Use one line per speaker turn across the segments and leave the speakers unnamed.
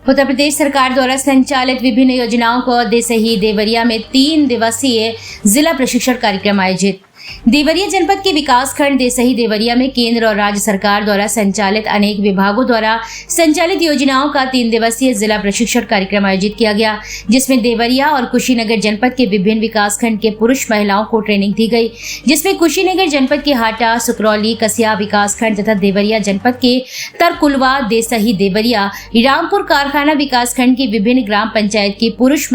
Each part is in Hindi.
उत्तर प्रदेश सरकार द्वारा संचालित विभिन्न योजनाओं को देसही देवरिया में 3 दिवसीय जिला प्रशिक्षण कार्यक्रम आयोजित। देवरिया जनपद के विकास खंड देसही देवरिया में केंद्र और राज्य सरकार द्वारा संचालित अनेक विभागों द्वारा संचालित योजनाओं का 3 दिवसीय जिला प्रशिक्षण कार्यक्रम आयोजित किया गया, जिसमें देवरिया और कुशीनगर जनपद के विभिन्न विकास खंड के पुरुष महिलाओं को ट्रेनिंग दी गई, जिसमें कुशीनगर जनपद के हाटा, सुकरौली, कसिया विकास खंड तथा देवरिया जनपद के तरकुलवा, देसही देवरिया, रामपुर कारखाना विकास खंड की विभिन्न ग्राम पंचायत की पुरुष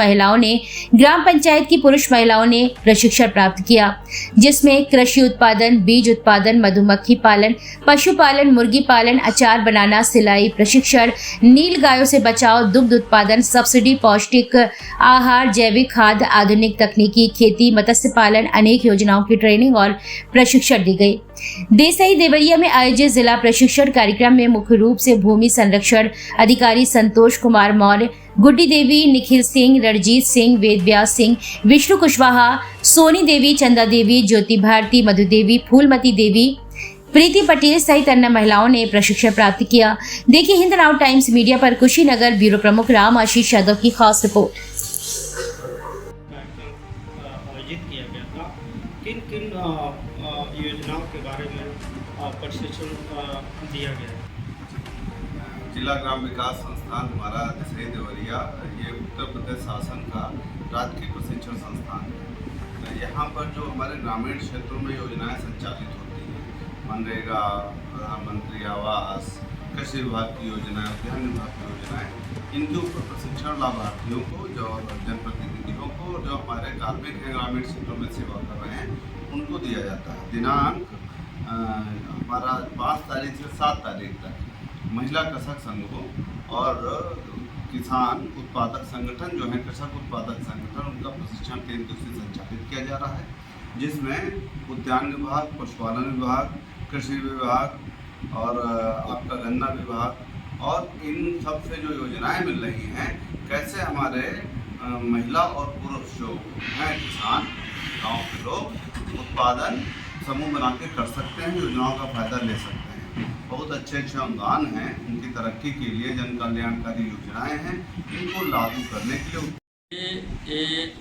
महिलाओं ने प्रशिक्षण प्राप्त किया, जिसमें कृषि उत्पादन, बीज उत्पादन, मधुमक्खी पालन, पशुपालन, मुर्गी पालन, अचार बनाना, सिलाई प्रशिक्षण, नील गायों से बचाव, दुग्ध उत्पादन, सब्सिडी, पौष्टिक आहार, जैविक खाद्य, आधुनिक तकनीकी खेती, मत्स्य पालन, अनेक योजनाओं की ट्रेनिंग और प्रशिक्षण दी गई। देसही देवरिया में आयोजित जिला प्रशिक्षण कार्यक्रम में मुख्य रूप से भूमि संरक्षण अधिकारी संतोष कुमार मौर्य, गुड्डी देवी, निखिल सिंह, रणजीत सिंह, वेद व्यास सिंह, विष्णु कुशवाहा, सोनी देवी, चंदा देवी, ज्योति भारती, मधु देवी, फूलमती देवी, प्रीति पटेल सहित अन्य महिलाओं ने प्रशिक्षण प्राप्त किया। देखिए हिंद नाउ टाइम्स मीडिया पर कुशीनगर ब्यूरो प्रमुख राम आशीष यादव की खास रिपोर्ट।
आयोजित किया गया था। किन किन योजनाओं के बारे में प्रशिक्षण दिया गया है?
जिला ग्राम विकास संस्थान हमारा देसही देवरिया ये उत्तर प्रदेश शासन का राजकीय प्रशिक्षण संस्थान है। तो यहाँ पर जो हमारे ग्रामीण क्षेत्रों में योजनाएं संचालित होती हैं, मनरेगा, प्रधानमंत्री आवास, कृषि विभाग की योजनाएं, उद्यान विभाग की योजनाएं, इनके ऊपर प्रशिक्षण लाभार्थियों को, जो जनप्रतिनिधियों को, जो हमारे कार्मिक हैं ग्रामीण क्षेत्रों में सेवा कर रहे हैं, उनको दिया जाता है। दिनांक हमारा 5 तारीख से 7 तारीख तक महिला कृषक संघों और किसान उत्पादक संगठन जो है कृषक उत्पादक संगठन, उनका प्रशिक्षण 3 दिवसीय संचालित किया जा रहा है, जिसमें उद्यान विभाग, पशुपालन विभाग, कृषि विभाग और आपका गन्ना विभाग और इन सब से जो योजनाएं मिल रही हैं, कैसे हमारे महिला और पुरुष जो हैं किसान, गाँव के लोग उत्पादन समूह बना के कर सकते हैं, योजनाओं का फायदा ले सकते हैं। बहुत अच्छे अनुदान हैं उनकी तरक्की के लिए, जन कल्याणकारी योजनाएं हैं, इनको लागू करने के लिए
ये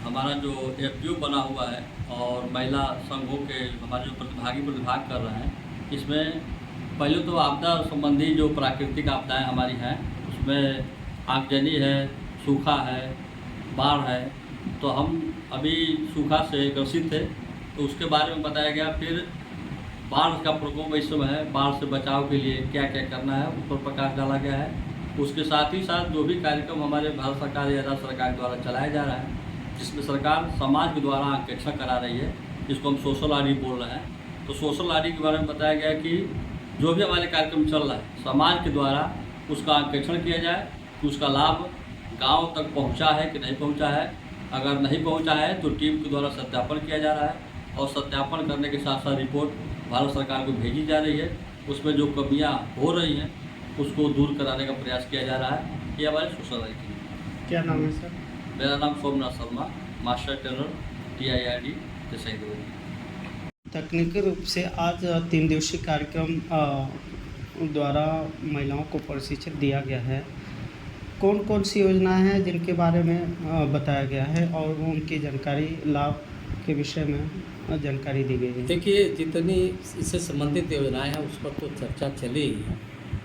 हमारा जो FPO बना हुआ है और महिला संघों के हमारे जो प्रतिभाग कर रहे हैं, इसमें पहले तो आपदा संबंधी जो प्राकृतिक आपदाएं हमारी हैं, उसमें आगजनी है, सूखा है, बाढ़ है। तो हम अभी सूखा से ग्रसित थे, तो उसके बारे में बताया गया। फिर बाढ़ का प्रकोप इस समय है, बाढ़ से बचाव के लिए क्या क्या करना है उस पर प्रकाश डाला गया है। उसके साथ ही साथ जो भी कार्यक्रम हमारे भारत सरकार या राज्य सरकार द्वारा चलाया जा रहा है, जिसमें सरकार समाज के द्वारा अंकेक्षण करा रही है, जिसको हम सोशल ऑडिट बोल रहे हैं। तो सोशल ऑडिट के बारे में बताया गया कि जो भी हमारे कार्यक्रम चल रहा है, समाज के द्वारा उसका अंकेक्षण किया जाए कि उसका लाभ गाँव तक पहुँचा है कि नहीं पहुँचा है। अगर नहीं पहुँचा है तो टीम के द्वारा सत्यापन किया जा रहा है और सत्यापन करने के साथ साथ रिपोर्ट भारत सरकार को भेजी जा रही है। उसमें जो कमियां हो रही हैं उसको दूर कराने का प्रयास किया जा रहा है। ये हमारे सोशल ऑडिट है।
क्या नाम है सर?
मेरा नाम Somnath Sharma, master trainer TIRD देसही देवरिया।
तकनीकी रूप से आज 3 दिवसीय कार्यक्रम द्वारा महिलाओं को प्रशिक्षण दिया गया है। कौन कौन सी योजनाएं हैं जिनके बारे में बताया गया है और उनकी जानकारी, लाभ के विषय में जानकारी दी गई है?
देखिए, जितनी इससे संबंधित योजनाएं हैं उस पर तो चर्चा चली ही है,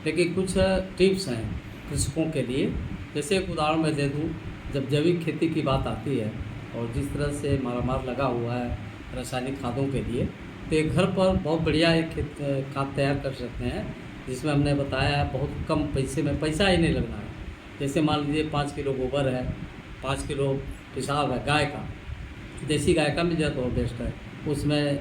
लेकिन कुछ टिप्स हैं कृषकों के लिए। जैसे एक उदाहरण मैं दे दूं, जब जैविक खेती की बात आती है और जिस तरह से मारामार लगा हुआ है रासायनिक खादों के लिए, तो एक घर पर बहुत बढ़िया एक खाद तैयार कर सकते हैं, जिसमें हमने बताया है बहुत कम पैसे में, पैसा ही नहीं लगना है। जैसे मान लीजिए 5 किलो गोबर है, 5 किलो पेशाब है गाय का, देसी गाय का मिल जाए तो बेस्ट है। उसमें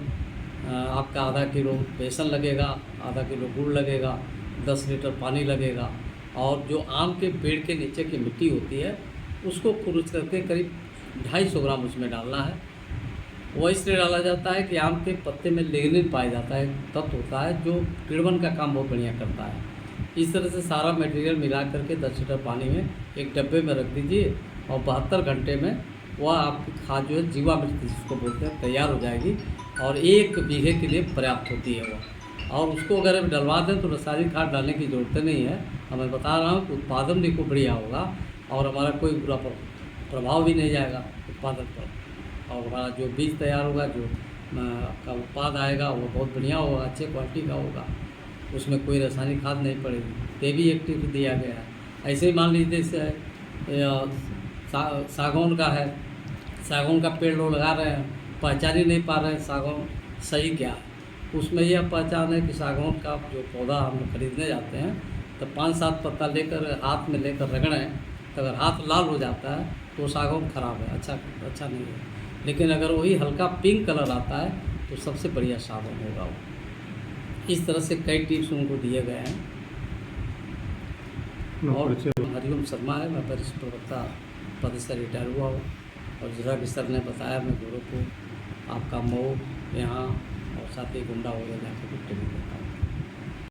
आपका आधा किलो बेसन लगेगा, आधा किलो गुड़ लगेगा, 10 लीटर पानी लगेगा और जो आम के पेड़ के नीचे की मिट्टी होती है उसको खुरुच करके करीब 250 ग्राम उसमें डालना है। वो इसलिए डाला जाता है कि आम के पत्ते में लिग्निन पाया जाता है, तत्व होता है जो किण्वन का काम बहुत बढ़िया करता है। इस तरह से सारा मटेरियल मिला करके 10 लीटर पानी में एक डब्बे में रख दीजिए और 72 घंटे में वह आपकी खाद जो है जीवामृत जिसको बोलते हैं तैयार हो जाएगी और 1 बीघे के लिए पर्याप्त होती है। और उसको अगर हम डलवा दें तो रासायनिक खाद डालने की ज़रूरत नहीं है। मैं बता रहा हूँ कि उत्पादन भी खूब बढ़िया होगा और हमारा कोई बुरा प्रभाव भी नहीं जाएगा उत्पादन पर। और हमारा जो बीज तैयार होगा, जो आपका उत्पाद आएगा वो बहुत बढ़िया होगा, अच्छे क्वालिटी का होगा, उसमें कोई रासायनिक खाद नहीं पड़ेगी। ये भी एक टिप दिया गया है। ऐसे ही मान लीजिए जैसे सागौन का है, सागौन का पेड़ लोग लगा रहे हैं, पहचान ही नहीं पा रहे हैं सागौन सही क्या है। उसमें यह पहचान है कि सागौन का जो पौधा हम खरीदने जाते हैं तो 5-7 पत्ता लेकर हाथ में लेकर रगड़ें, तो अगर हाथ लाल हो जाता है तो सागौन ख़राब है, अच्छा नहीं है। लेकिन अगर वही हल्का पिंक कलर आता है तो सबसे बढ़िया सागौन होगा वो। इस तरह से कई टिप्स उनको दिए गए हैं। और हरिओम शर्मा है, मैं वरिष्ठ प्रवक्ता पद से रिटायर हुआ हूँ। और जैसा कि सर ने बताया, मैं गोरखपुर, आपका मऊ यहाँ और साथ ही गुंडा हो गया जाकर